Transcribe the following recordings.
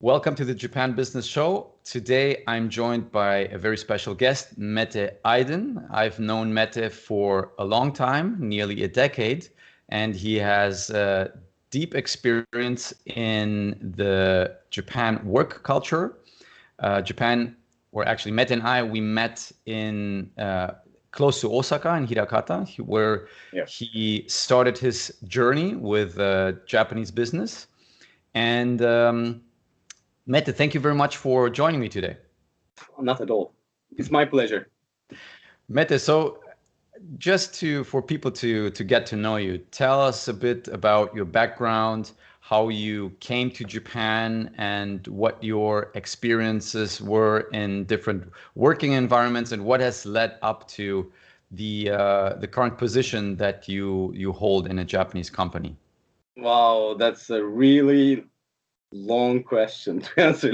Welcome to the Japan Business Show. Today I'm joined by a very special guest, Mete Aydin. I've known Mete for a long time, nearly a decade, and he has deep experience in the Japan work culture. Japan, where actually Mete and I, we met in close to Osaka in Hirakata, where he started his journey with Japanese business. And Mete, thank you very much for joining me today. Not at all. It's my pleasure. Mete, so just for people to get to know you, tell us a bit about your background, how you came to Japan, and what your experiences were in different working environments, and what has led up to the current position that you hold in a Japanese company. Wow, that's a really long question to answer.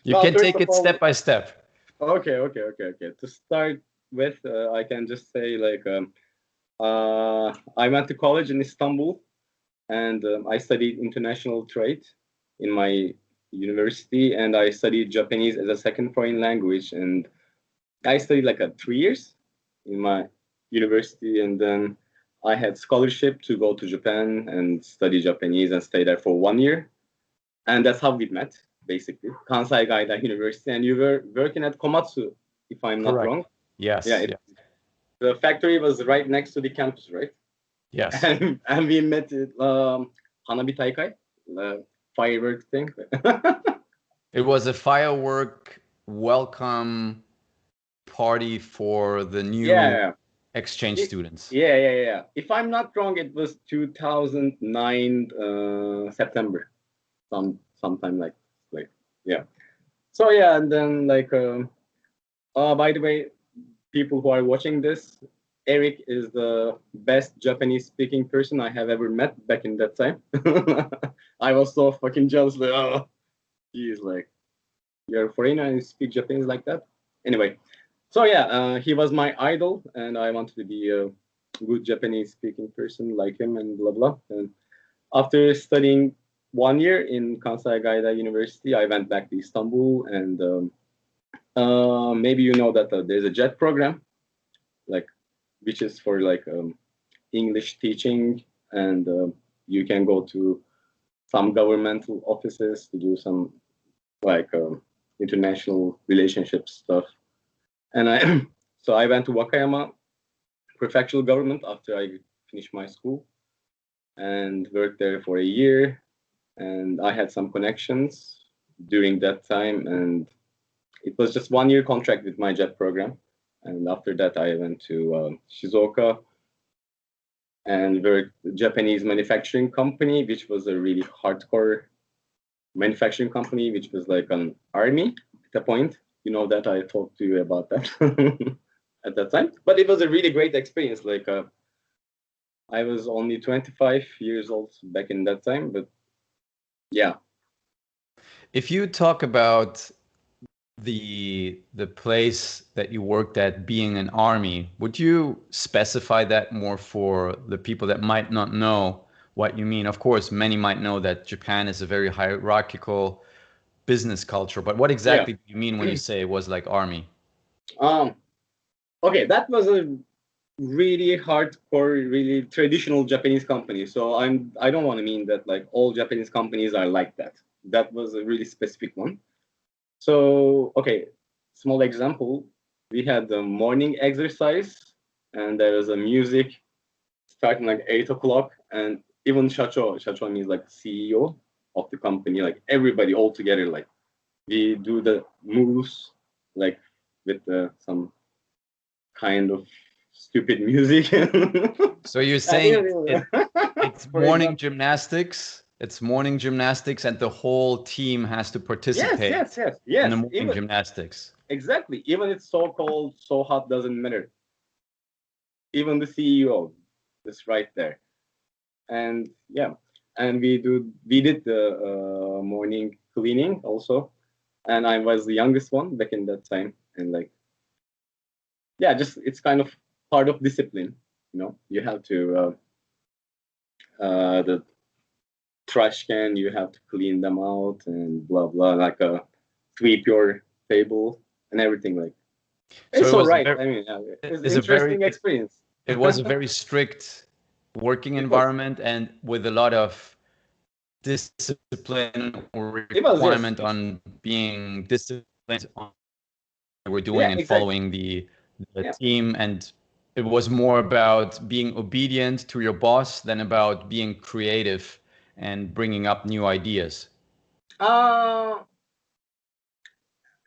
You can take it step by step. Okay. To start with, I can just say I went to college in Istanbul, and I studied international trade in my university, and I studied Japanese as a second foreign language, and I studied 3 years in my university, and then I had scholarship to go to Japan and study Japanese and stay there for 1 year. And that's how we met, basically. Kansai Gaida University. And you were working at Komatsu, if I'm not wrong. Yes. Yeah. The factory was right next to the campus, right? Yes. And we met at Hanabi Taikai, the firework thing. It was a firework welcome party for the new exchange students. Yeah. If I'm not wrong, it was 2009 September, sometime like yeah. So yeah, and then by the way, people who are watching this, Eric is the best Japanese speaking person I have ever met back in that time. I was so fucking jealous. He's you're a foreigner and you speak Japanese like that. Anyway. So yeah, he was my idol, and I wanted to be a good Japanese-speaking person like him, and blah blah. And after studying 1 year in Kansai Gaida University, I went back to Istanbul, and maybe you know that there's a JET program, which is for English teaching, and you can go to some governmental offices to do some international relationship stuff. And I went to Wakayama prefectural government after I finished my school and worked there for a year. And I had some connections during that time. And it was just 1 year contract with my JET program. And after that, I went to Shizuoka and worked at a Japanese manufacturing company, which was a really hardcore manufacturing company, which was like an army at the point. You know that I talked to you about that at that time. But it was a really great experience. I was only 25 years old back in that time, but yeah. If you talk about the place that you worked at being an army, would you specify that more for the people that might not know what you mean? Of course, many might know that Japan is a very hierarchical business culture, but what exactly do you mean when you say it was like army? Okay, that was a really hardcore, really traditional Japanese company. So I don't want to mean that all Japanese companies are like that. That was a really specific one. So okay, small example. We had the morning exercise, and there was a music starting 8 o'clock, and even Shacho means CEO of the company, everybody all together, we do the moves with some kind of stupid music. So you're saying it's morning gymnastics. It's morning gymnastics, and the whole team has to participate yes. in the morning gymnastics. Exactly. Even it's so cold, so hot, doesn't matter. Even the CEO is right there. And yeah, and we did the morning cleaning also, and I was the youngest one back in that time, and just it's kind of part of discipline, you have to trash can, you have to clean them out and blah blah, like sweep your table and everything. Like So it's it all was a right. very, I mean, it's it's a very, interesting experience. it was a very strict working It was. environment and with a lot of discipline or It was, yes. requirement on being disciplined on what we're Yeah, doing and exactly. following the Yeah. team. And it was more about being obedient to your boss than about being creative and bringing up new ideas. Uh,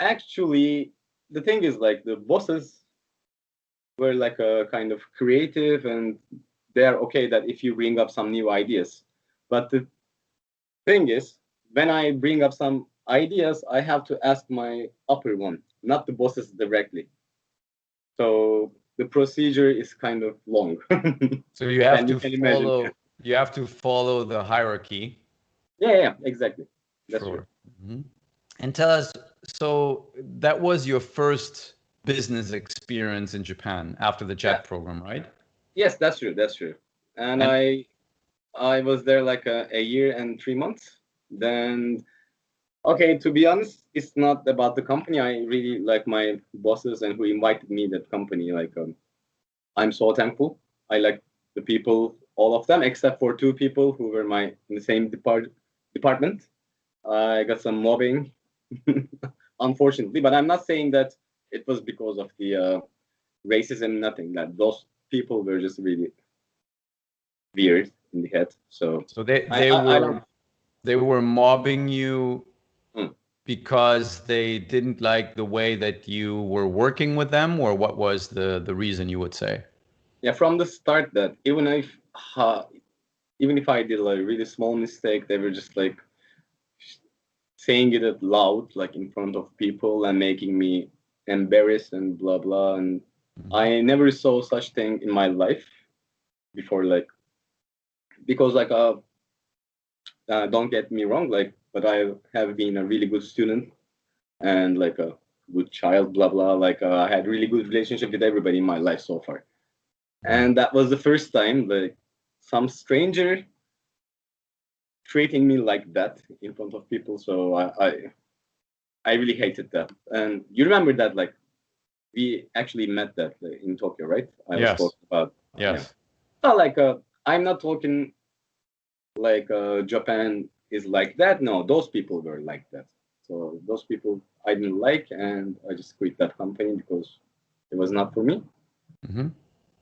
Actually, the thing is, like, the bosses were like a kind of creative, and they're okay that if you bring up some new ideas. But the thing is, when I bring up some ideas, I have to ask my upper one, not the bosses directly. So the procedure is kind of long. So you have Then you to can imagine. follow the hierarchy. Yeah, exactly. That's true. Sure. Mhm. And tell us, so that was your first business experience in Japan after the Yeah. JET program, right? Yes, that's true. That's true. And And I was there like a year and 3 months. Then, okay, to be honest, it's not about the company. I really like my bosses and who invited me that company. Like, I'm so thankful. I like the people, all of them, except for two people who were in the same department. I got some mobbing, unfortunately, but I'm not saying that it was because of the racism. Nothing. That those people were just really weird in the head. So so they I they I, I don't. they were mobbing you Mm. because they didn't like the way that you were working with them, or what was the reason you would say? Yeah, from the start, that even if I did like a really small mistake, they were just like saying it out loud, like in front of people, and making me embarrassed and blah blah. And Mhm. I never saw such thing in my life before, like, because like don't get me wrong, like, but I have been a really good student and like a good child, blah blah. Like I had really good relationship with everybody in my life so far, Mhm. and that was the first time like some stranger treating me like that in front of people. So I really hated that. And you remember that, like, we actually met that in Tokyo, right? I was Yes. talking about, yeah. Yes. So like I'm not talking like Japan is like that. No, those people were like that. So those people I didn't like, and I just quit that company because it was not for me. Hmm.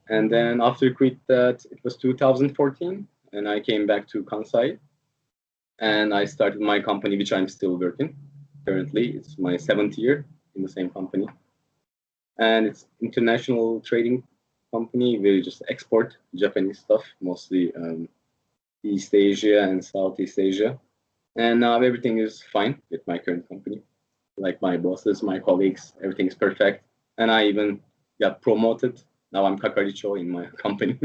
And then after quit that, it was 2014, and I came back to Kansai, and I started my company, which I'm still working. Currently, it's my 7th year in the same company, and it's international trading company. We just export Japanese stuff, mostly East Asia and Southeast Asia. And now everything is fine with my current company. Like my bosses, my colleagues, everything is perfect. And I even got promoted. Now I'm Kakaricho in my company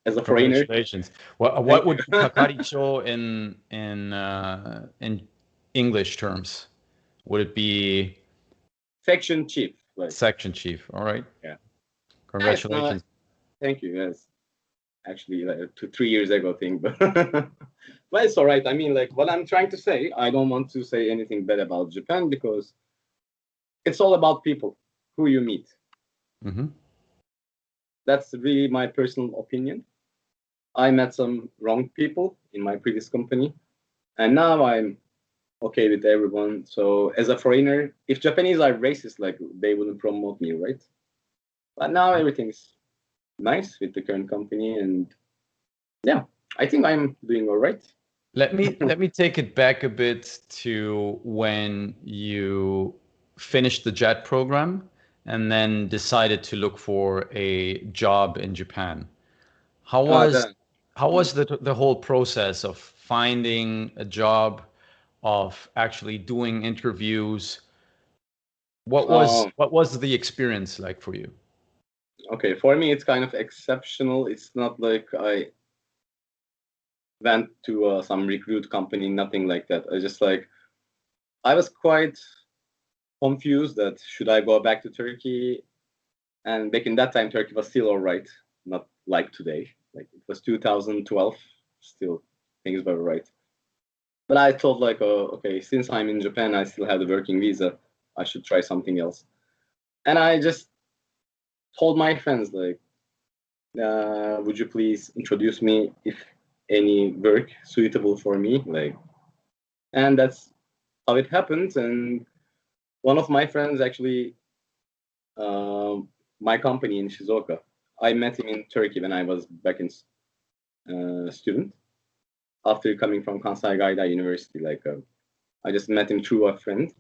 as a foreigner. Congratulations. What Thank you. would be kakaricho in English terms? Would it be Section chief. Like, section chief? All right. yeah. It's not. Congratulations. Thank you. Yes. Actually, like 2 3 years ago thing, but but it's all right. I mean, like, what I'm trying to say, I don't want to say anything bad about Japan because it's all about people who you meet. Hmm. That's really my personal opinion. I met some wrong people in my previous company, and now I'm okay with everyone. So as a foreigner, if Japanese are racist, like, they wouldn't promote me, right? But now everything's nice with the current company, and yeah, I think I'm doing all right. Let me take it back a bit to when you finished the JET program and then decided to look for a job in Japan. How was Then, how mm. was the whole process of finding a job, of actually doing interviews? Oh, What was the experience like for you? okay. For me, it's kind of exceptional. It's not like I went to some recruit company, nothing like that. I was quite confused that should I go back to Turkey. And back in that time, Turkey was still all right, not like today. Like, it was 2012, still things were all right. But I thought like, okay, since I'm in Japan, I still have the working visa. I should try something else. And I just told my friends like, would you please introduce me if any work suitable for me? Like, and that's how it happened. And one of my friends actually, um, my company in Shizuoka. I met him in Turkey when I was back in student after coming from Kansai Gaida University. Like, I just met him through a friend,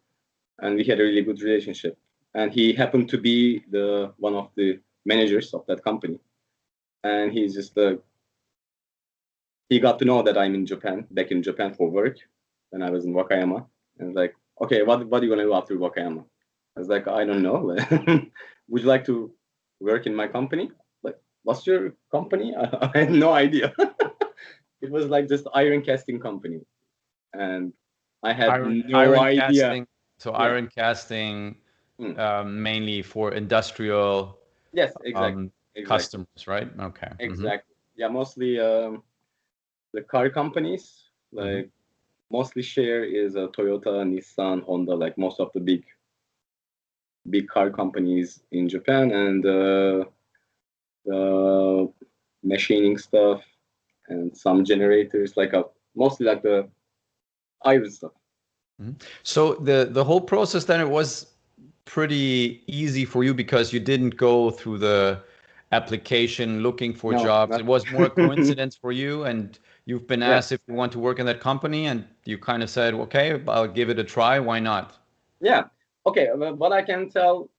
and we had a really good relationship. And he happened to be the one of the managers of that company. And he's just he got to know that I'm in Japan, back in Japan for work, when I was in Wakayama. And like, okay, what are you gonna do after Wakayama? I was like, I don't know. Would you like to work in my company? Like, what's your company? I had no idea. It was like just iron casting company, and I had no Iron idea. casting. So Yeah. iron casting, Mm. mainly for industrial Yes, exactly. Exactly. customers, right? Okay. Exactly. Yeah, mostly the car companies, Hmm. like mostly share is Toyota, Nissan, Honda, like most of the big car companies in Japan, and the machining stuff and some generators, like mostly like the iron stuff. So the whole process then, it was pretty easy for you because you didn't go through the application looking for No, jobs. not. It was more a coincidence for you, and you've been Yes. asked if you want to work in that company, and you kind of said, okay, I'll give it a try. Why not? Yeah. Okay. What I can tell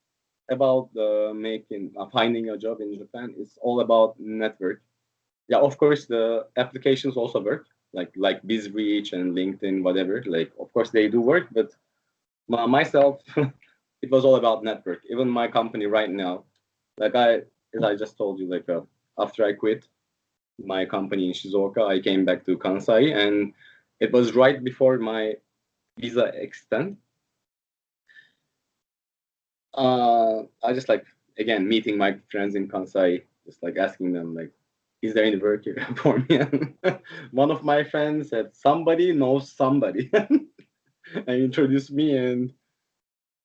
about making finding a job in Japan is all about network. Yeah, of course the applications also work, like BizReach and LinkedIn, whatever. Like, of course they do work, but myself, it was all about network. Even my company right now, like as I just told you, like after I quit my company in Shizuoka, I came back to Kansai, and it was right before my visa extend. I just like again meeting my friends in Kansai, just like asking them like, is there any work here for me? And one of my friends said somebody knows somebody, and introduced me. And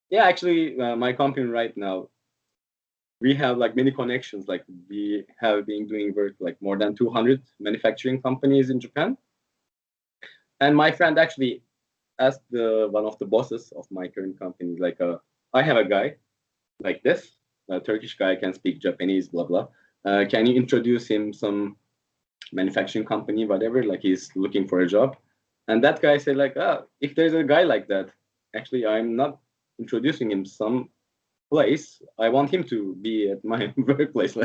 yeah, actually, my company right now, we have like many connections. Like we have been doing work like more than 200 manufacturing companies in Japan. And my friend actually asked one of the bosses of my current company, like, I have a guy like this, a Turkish guy, can speak Japanese, blah blah. Can you introduce him some manufacturing company, whatever? Like he's looking for a job. And that guy said, like, if there's a guy like that, actually, I'm not introducing him some place. I want him to be at my workplace.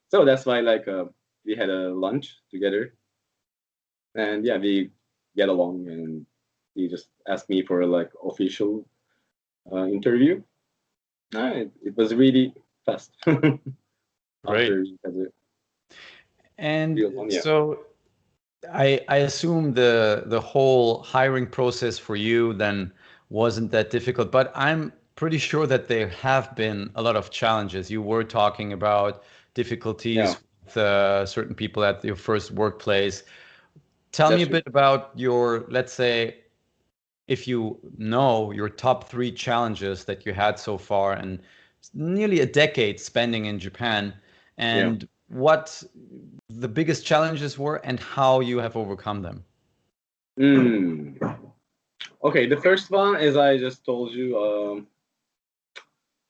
So that's why, like, we had a lunch together, and yeah, we get along, and he just asked me for a like official interview. It was really fast. Great. After we had a And real one, yeah. so I assume the whole hiring process for you then wasn't that difficult, but I'm pretty sure that there have been a lot of challenges. You were talking about Yeah, difficulties with certain people at your first workplace. Tell me that's a true. bit about your, let's say, if you know your top three challenges that you had so far and nearly a decade spending in Japan, Yeah. and what the biggest challenges were and how you have overcome them. Mm. Okay, the first one, as I just told you,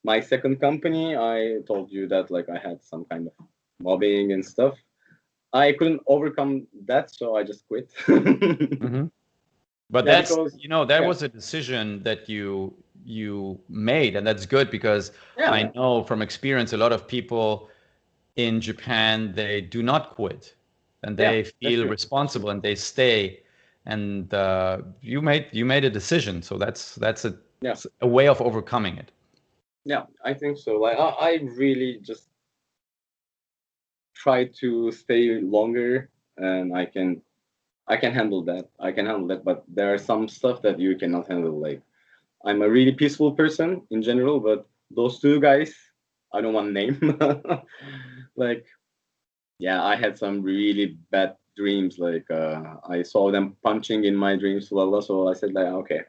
my second company, I told you that like I had some kind of mobbing and stuff. I couldn't overcome that, so I just quit. Hmm. But Yeah, that's, because that yeah, was a decision that you made, and that's good because I yeah, know from experience a lot of people in Japan, they do not quit and yeah, they that's feel true. That's true. responsible and they stay. And you made a decision, so that's Yeah, a way of overcoming it. yeah, I think so. Like I really just try to stay longer, and I can handle that. I can handle that, but there are some stuff that you cannot handle. Like I'm a really peaceful person in general, but those two guys, I don't want to name. Like, yeah, I had some really bad dreams. Like I saw them punching in my dreams, blah, blah. So I said like, okay,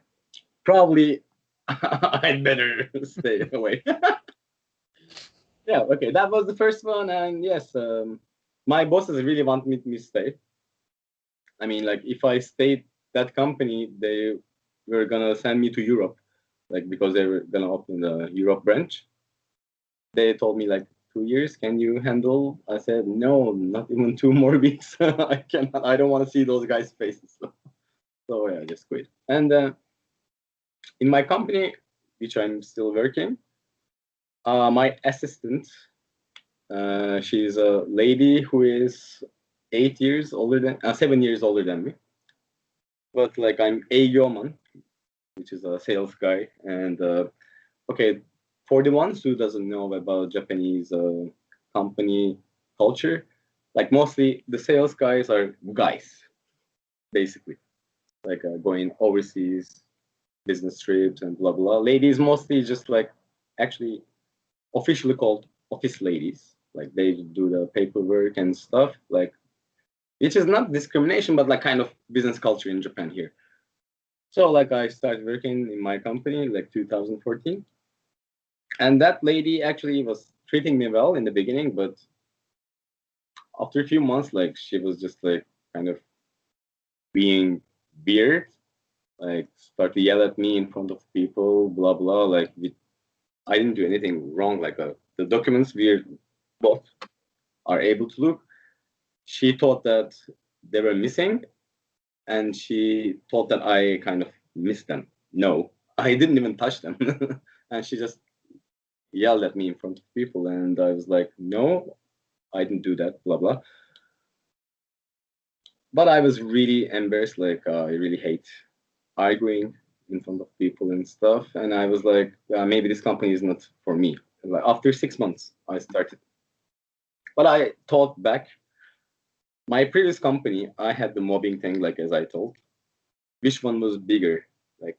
probably I'd better stay away. Yeah, okay, that was the first one, and yes, my bosses really want me to stay. I mean, like if I stayed that company, they were gonna send me to Europe, like because they were gonna open the Europe branch. They told me like 2 years, can you handle? I said no, not even 2 more weeks. I cannot. I don't want to see those guys' faces. So yeah, I just quit. And in my company, which I'm still working, my assistant, she's a lady who is 8 years older than, 7 years older than me. But like I'm Yeoman, which is a sales guy, and okay, for the ones who doesn't know about Japanese company culture, like mostly the sales guys are guys, basically, like going overseas business trips and blah blah. Ladies mostly just like actually officially called office ladies, like they do the paperwork and stuff, like which is not discrimination, but like kind of business culture in Japan here. So like I started working in my company like 2014, and that lady actually was treating me well in the beginning, but after a few months, like she was just like kind of being weird, like start to yell at me in front of people, blah blah. Like I didn't do anything wrong. Like the documents we both are able to look. She thought that they were missing, and she thought that I kind of missed them. No, I didn't even touch them, and she just yelled at me in front of people, and I was like, no, I didn't do that, blah blah. But I was really embarrassed. Like I really hate arguing in front of people and stuff. And I was like, maybe this company is not for me. And like after 6 months, I started. But I thought back, my previous company, I had the mobbing thing, like as I told. Which one was bigger? Like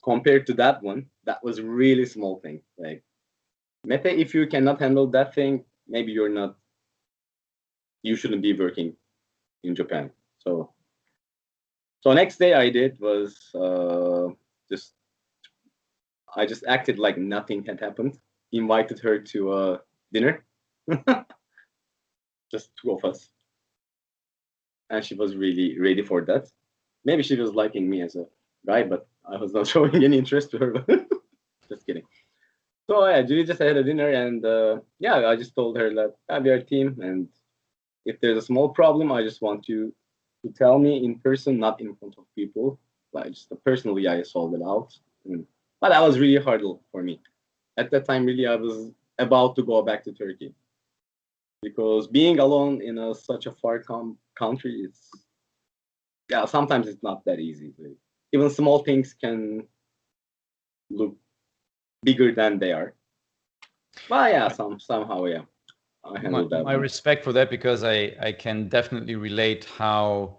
compared to that one, that was really small thing. Like Mete, if you cannot handle that thing, maybe you shouldn't be working in Japan. So next day I did was just I just acted like nothing had happened. Invited her to dinner, just two of us, and she was really ready for that. Maybe she was liking me as a guy, but I was not showing any interest to her. Just kidding. So yeah, we just had a dinner, and yeah, I just told her that we are a team, and if there's a small problem, I just want you to tell me in person, not in front of people. Like just personally, I solved it out. But that was really hard for me. At that time, really, I was about to go back to Turkey because being alone in such a far country, it's yeah, sometimes it's not that easy. Like, even small things can look bigger than they are. But yeah, somehow, yeah, I handled that. My respect for that, because I can definitely relate how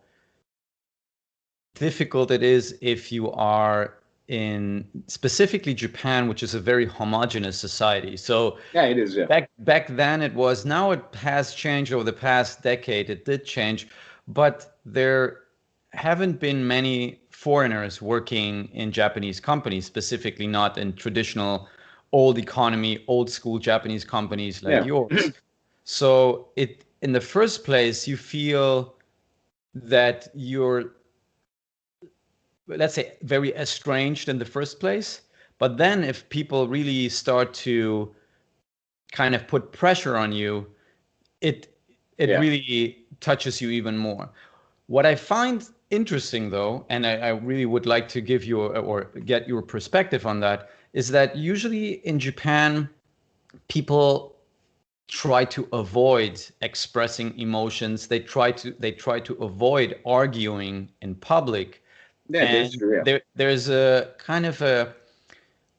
difficult it is if you are in specifically Japan, which is a very homogenous society. So yeah, it is. Yeah. Back then it was. Now it has changed over the past decade. It did change, but there haven't been many foreigners working in Japanese companies, specifically not in traditional old economy, old school Japanese companies like yours. So it in the first place you feel that you're, let's say, very estranged in the first place. But then if people really start to kind of put pressure on you, it really touches you even more. What I find interesting though, and I really would like to give you or get your perspective on that, is that usually in Japan, people try to avoid expressing emotions. They try to avoid arguing in public. Yeah, that's true. Yeah. There's a kind of a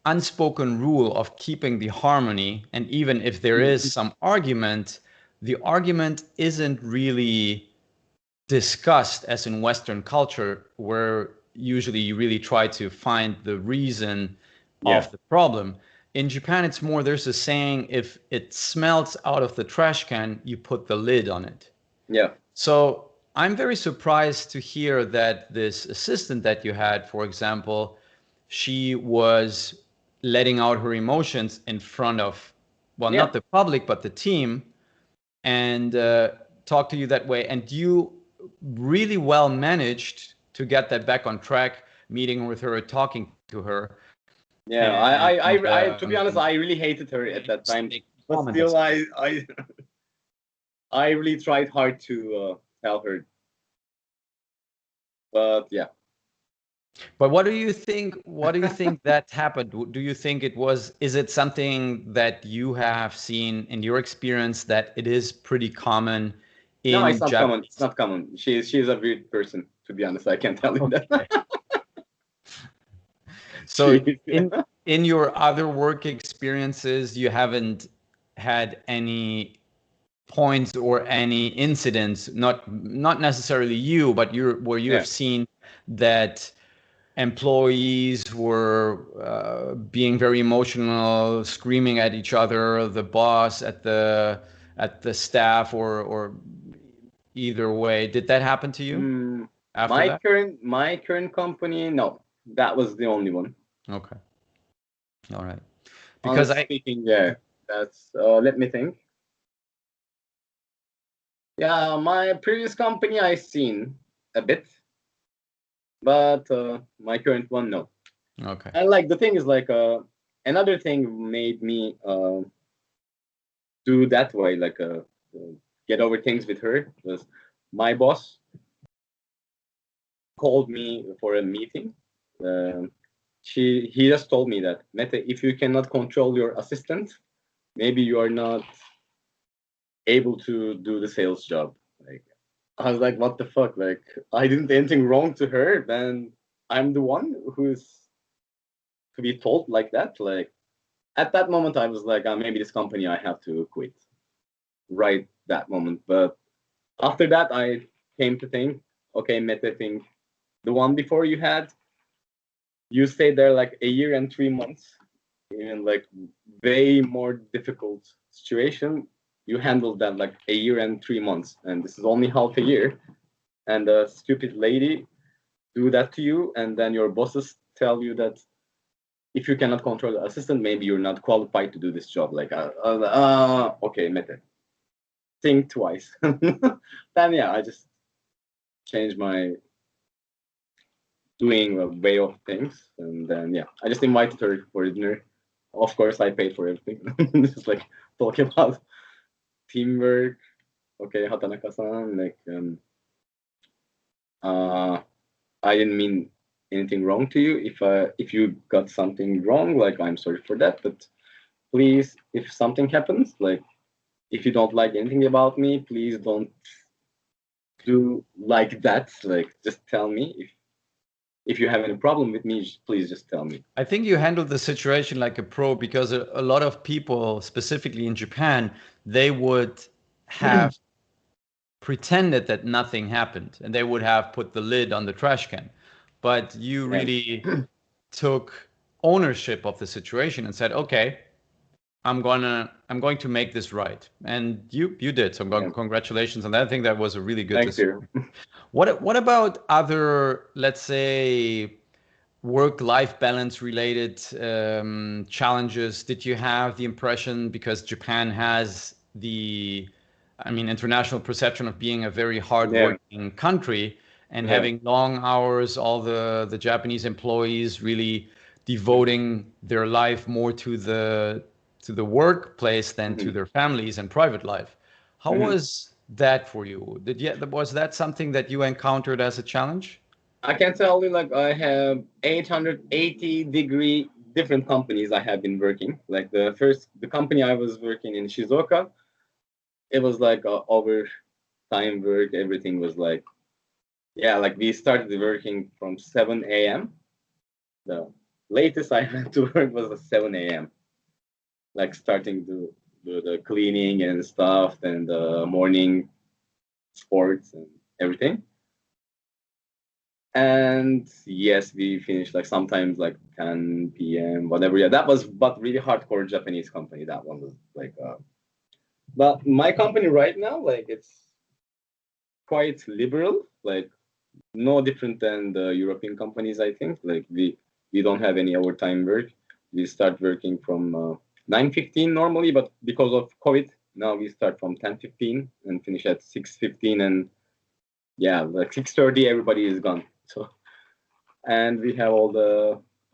unspoken rule of keeping the harmony, and even if there is some argument, the argument isn't really discussed as in Western culture, where usually you really try to find the reason of the problem. In Japan, it's more, there's a saying, if it smells out of the trash can, you put the lid on it. Yeah. So I'm very surprised to hear that this assistant that you had, for example, she was letting out her emotions in front of, well, Yeah. not the public, but the team, and talk to you that way. And you really well managed to get that back on track, meeting with her, talking to her. Yeah, And to be honest, I really hated her at that time. But comment still, I really tried hard to tell her. But yeah. But what do you think? What do you think that happened? Do you think it was? Is it something that you have seen in your experience that it is pretty common No, it's in not common. It's Japanese? not common. She's a weird person, to be honest. I can tell you that. Okay. So She's- in your other work experiences, you haven't had any points or any incidents, not necessarily you, but where you yeah. have seen that employees were being very emotional, screaming at each other, the boss at the staff, or either way. Did that happen to you after that? My current company, no, that was the only one. Okay, all right. Because Honestly speaking, yeah, that's. Let me think. Yeah, my previous company I seen a bit, but my current one, no. okay, And like the thing is like another thing made me do that way, like get over things with her was my boss called me for a meeting. Um he just told me that Mete, if you cannot control your assistant, maybe you are not able to do the sales job. Like I was like, what the fuck? Like I didn't do anything wrong to her, then I'm the one who's to be told like that. Like at that moment, I was like, maybe this company I have to quit right that moment. But after that, I came to think, okay, Mete, think the one before you had, you stayed there like a year and 3 months, in like way more difficult situation. You handled that like a year and 3 months, and this is only half a year. And a stupid lady do that to you, and then your bosses tell you that if you cannot control the assistant, maybe you're not qualified to do this job. Like, okay, Mete, think twice. Then yeah, I just changed my doing way of things, and then yeah, I just invited her for dinner. Of course, I paid for everything. Just like talking about teamwork. Okay, Hatanaka-san, like uh, I didn't mean anything wrong to you. If you got something wrong, like I'm sorry for that. But please, if something happens, like if you don't like anything about me, please don't do like that. Like just tell me if you have any problem with me, please just tell me. I think you handled the situation like a pro because a lot of people, specifically in Japan, they would have pretended that nothing happened and they would have put the lid on the trash can. But you Yeah. really took ownership of the situation and said, okay, I'm going to make this right. And you did. So Yeah. congratulations on that. I think that was a really good Thank you. decision. What about other, let's say, work-life balance related challenges? Did you have the impression, because Japan has the, I mean, international perception of being a very Yeah. hard-working country and Yeah. having long hours, all the Japanese employees really devoting their life more to the workplace than to Mhm. their families and private life. How Mhm. was that for you? Was that something that you encountered as a challenge? I can tell you, like, I have 880-degree different companies I have been working. Like, the company I was working in Shizuoka, it was like overtime work. Everything was like, yeah, like we started working from 7 a.m. The latest I had to work was at 7 a.m. Like, starting to do the cleaning and stuff and the morning sports and everything. And yes, we finished like sometimes like 10 p.m. whatever. Yeah, that was but really hardcore Japanese company. That one was like but my company right now, like it's quite liberal, like no different than the European companies, I think. Like we don't have any overtime work. We start working from 9:15 normally, but because of COVID, now we start from 10:15 and finish at 6:15, and yeah, like 6:30, everybody is gone. So, and we have all the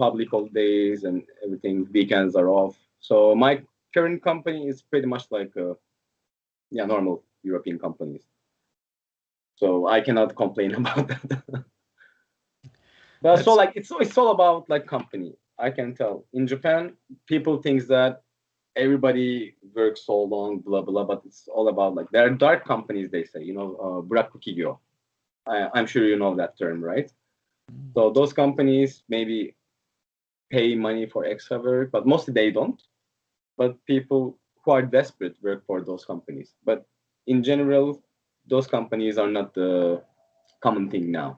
public holidays and everything. Weekends are off. So my current company is pretty much like normal European companies. So I cannot complain about that. But so like it's all about like company. I can tell. In Japan, people think that everybody works so long, blah blah, but it's all about like there are dark companies. They say, buraku kigyo. I'm sure you know that term, right? So those companies maybe pay money for extra work, but mostly they don't. But people who are desperate work for those companies. But in general, those companies are not the common thing now.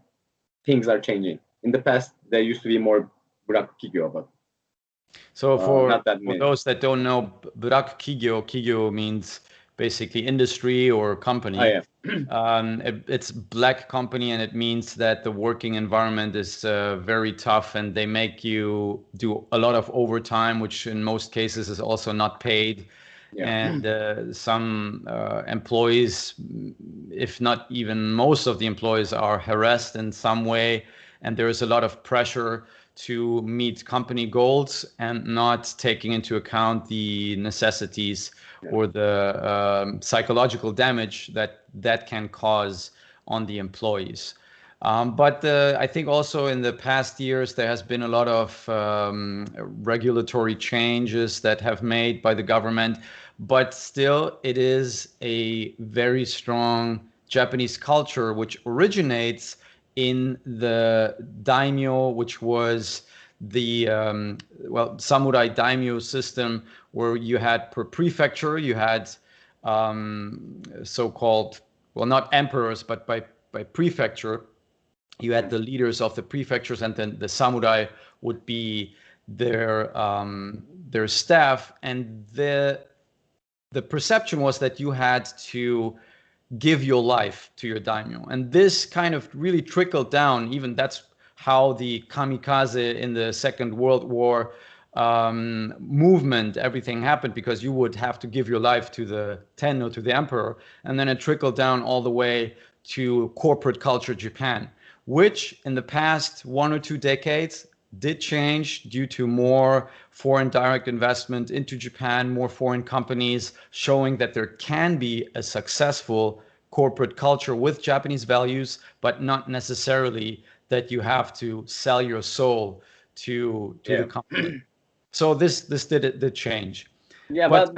Things are changing. In the past, there used to be more buraku kigyo, but So not that for many. those that don't know, buraku kigyo means basically industry or company. Oh, yeah. It's black company, and it means that the working environment is very tough, and they make you do a lot of overtime, which in most cases is also not paid. Yeah. And some employees, if not even most of the employees, are harassed in some way, and there is a lot of pressure to meet company goals and not taking into account the necessities or the psychological damage that can cause on the employees. But I think also in the past years, there has been a lot of regulatory changes that have made by the government, but still it is a very strong Japanese culture, which originates in the daimyo, which was the samurai daimyo system, where you had per prefecture, you had so-called, well, not emperors, but by prefecture, you had the leaders of the prefectures, and then the samurai would be their staff, and the perception was that you had to give your life to your daimyo. And this kind of really trickled down. Even that's how the kamikaze in the Second World War movement, everything happened, because you would have to give your life to the tenno, to the emperor, and then it trickled down all the way to corporate culture Japan, which in the past 1 or 2 decades did change due to more foreign direct investment into Japan, more foreign companies, showing that there can be a successful corporate culture with Japanese values, but not necessarily that you have to sell your soul to the company. So this did the change. Yeah, but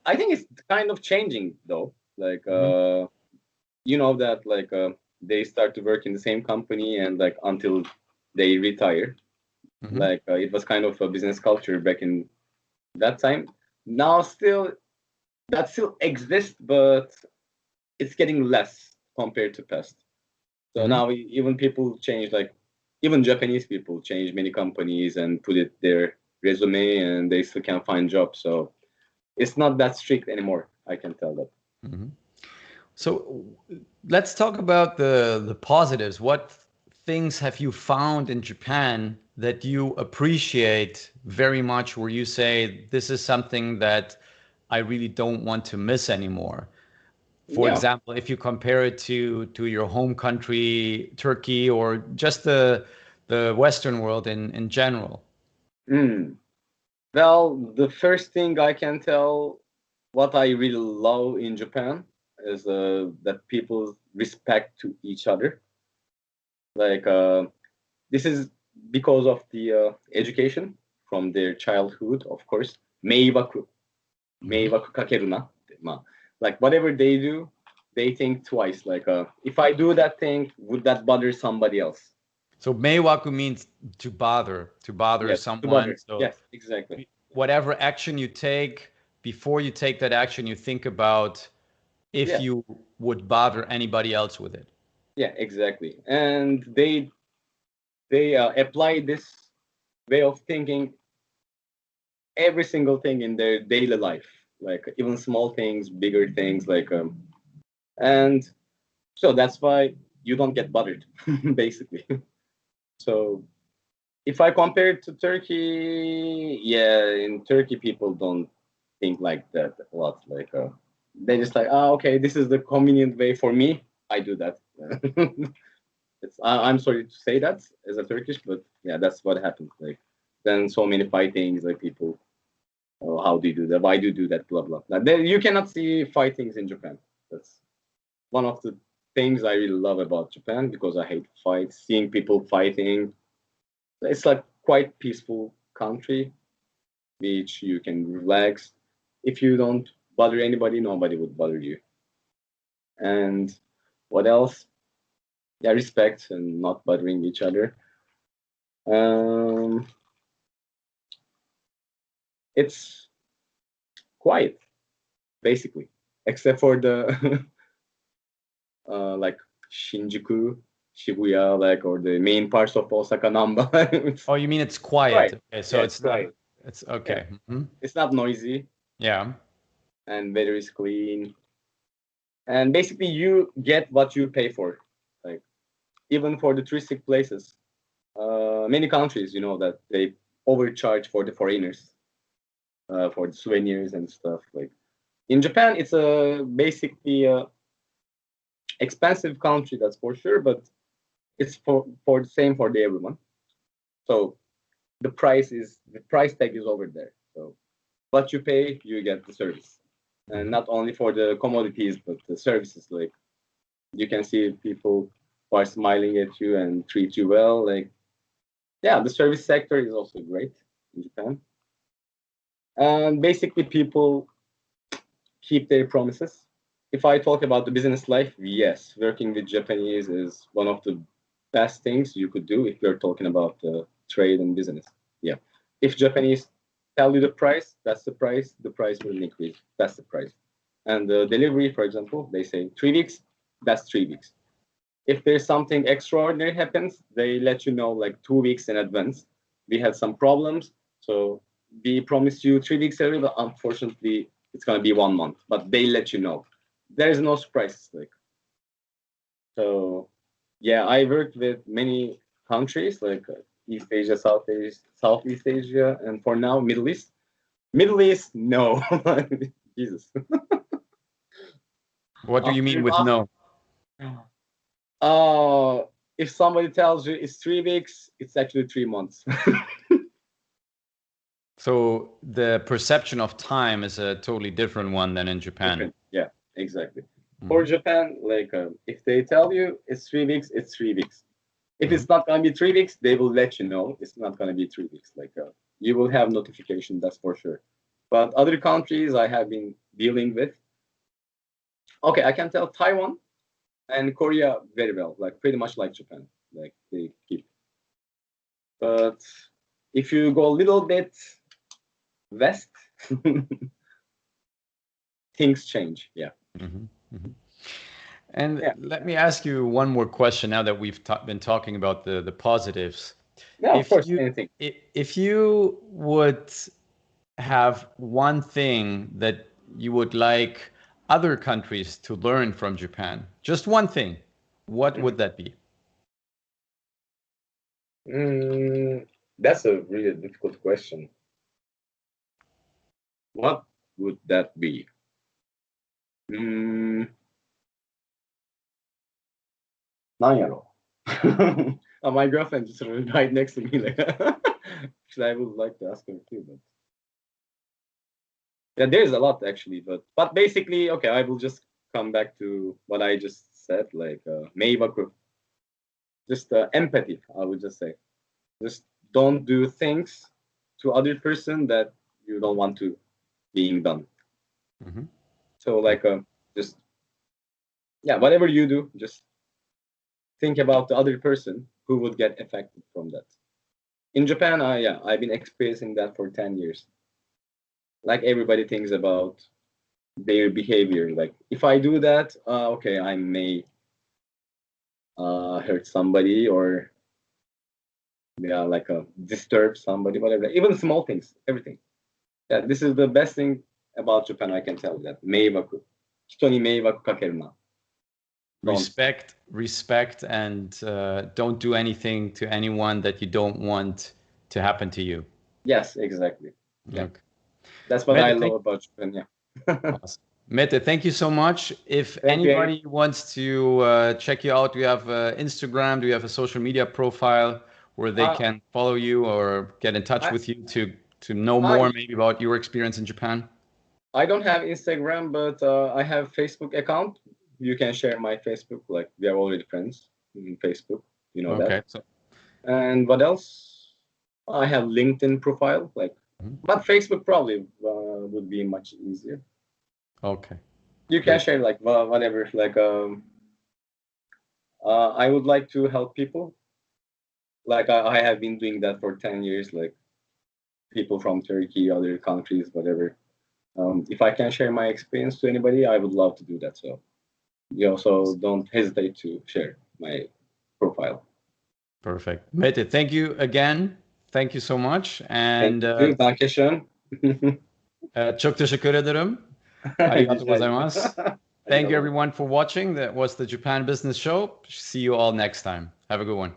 I think it's kind of changing though. Like that like they start to work in the same company and like until they retire. Like it was kind of a business culture back in that time. Now that still exists, but it's getting less compared to past. So now even people change, like even Japanese people change many companies and put it their resume, and they still can't find jobs. So it's not that strict anymore. I can tell that. So let's talk about the positives. What things have you found in Japan that you appreciate very much, where you say, this is something that I really don't want to miss anymore? For example, if you compare it to your home country, Turkey, or just the Western world in general. Well, the first thing I can tell, what I really love in Japan is that people respect to each other. Like this is because of the education from their childhood, of course. Meiwaku kakeru na. Like whatever they do, they think twice. Like if I do that thing, would that bother somebody else? So meiwaku means to bother Yes, someone. to bother. So yes, exactly. Whatever action you take, before you take that action, you think about if you would bother anybody else with it. Yeah, exactly. And they apply this way of thinking every single thing in their daily life, like even small things, bigger things, like and So that's why you don't get bothered, basically. So if I compare it to Turkey, yeah, in Turkey people don't think like that a lot. Like they just like, ah, okay, this is the convenient way for me. I do that. I'm sorry to say that as a Turkish, but yeah, that's what happens. Like then so many fightings, like people, oh, how do you do that? Why do you do that? Blah blah. Like, you cannot see fightings in Japan. That's one of the things I really love about Japan because I hate fights. Seeing people fighting, it's like quite peaceful country, which you can relax. If you don't bother anybody, nobody would bother you. And what else? Yeah, respect and not bothering each other. Um, it's quiet, basically, except for the like Shinjuku, Shibuya, like or the main parts of Osaka, Namba. Oh, you mean it's quiet? Quiet. Okay, so Yeah, it's not. quiet. It's okay. Yeah. It's not noisy Yeah. and weather is clean. And basically, you get what you pay for. Like even for the touristic places, many countries, you know, that they overcharge for the foreigners, for the souvenirs and stuff. Like in Japan, it's a basically a expensive country, that's for sure, but it's for the same for the everyone. So the price tag is over there. So what you pay, you get the service, and not only for the commodities, but the services. Like you can see people who are smiling at you and treat you well. Like yeah, the service sector is also great in Japan. And basically, people keep their promises. If I talk about the business life, yes, working with Japanese is one of the best things you could do if you're talking about trade and business. Yeah. If Japanese tell you the price, that's the price will increase. That's the price. And the delivery, for example, they say 3 weeks, that's 3 weeks. If there's something extraordinary happens, they let you know like 2 weeks in advance. We had some problems, so we promised you 3 weeks early, but unfortunately, it's gonna be 1 month. But they let you know. There is no surprises. Like so, yeah. I worked with many countries like East Asia, Southeast Asia, and for now, Middle East. Middle East, no. Jesus. What do you mean with no? If somebody tells you it's 3 weeks, it's actually 3 months. So the perception of time is a totally different one than in Japan. Different. Yeah, exactly. For Japan, like if they tell you it's 3 weeks, it's 3 weeks. If it's not gonna be 3 weeks, they will let you know it's not gonna be 3 weeks. Like you will have notification, that's for sure. But other countries I have been dealing with, okay, I can tell Taiwan and Korea very well, like pretty much like Japan, like they keep. But if you go a little bit west, things change. Yeah. And let me ask you one more question now that we've been talking about the positives. Yeah, of course, anything. If you would have one thing that you would like other countries to learn from Japan, just one thing, what would that be? That's a really difficult question. What would that be? Nanyaro. My girlfriend just right next to me. Like, actually, I would like to ask her too, but yeah, there's a lot actually. But basically, okay, I will just come back to what I just said, like meibaku. Just empathy. I would just say, just don't do things to other person that you don't want to being done. So like just yeah, whatever you do, just think about the other person who would get affected from that. In Japan, yeah, I've been experiencing that for 10 years. Like everybody thinks about their behavior. Like if I do that, okay, I may hurt somebody or yeah, like disturb somebody, whatever. Even small things, everything. Yeah, this is the best thing about Japan. I can tell you that meiwaku, 人に迷惑かけるな. respect, and don't do anything to anyone that you don't want to happen to you. Yes, exactly. Yeah. Okay. That's what I love about Japan. Yeah. Awesome. Mete, thank you so much. If Thank you. anybody wants to check you out, do you have Instagram? Do you have a social media profile where they can follow you or get in touch with you to know more maybe about your experience in Japan? I don't have Instagram, but I have Facebook account. You can share my Facebook. Like we are already friends in Facebook. You know that. So, and what else? I have LinkedIn profile. Like, but Facebook probably would be much easier. Okay. You can share like whatever. Like I would like to help people. Like I have been doing that for 10 years. Like people from Turkey, other countries, whatever. If I can share my experience to anybody, I would love to do that. So you also don't hesitate to share my profile. Perfect. Mete, thank you again. Thank you so much. And Dankeschön. Çok teşekkür ederim. Arigatou gozaimasu. Thank you everyone for watching. That was the Japan Business Show. See you all next time. Have a good one.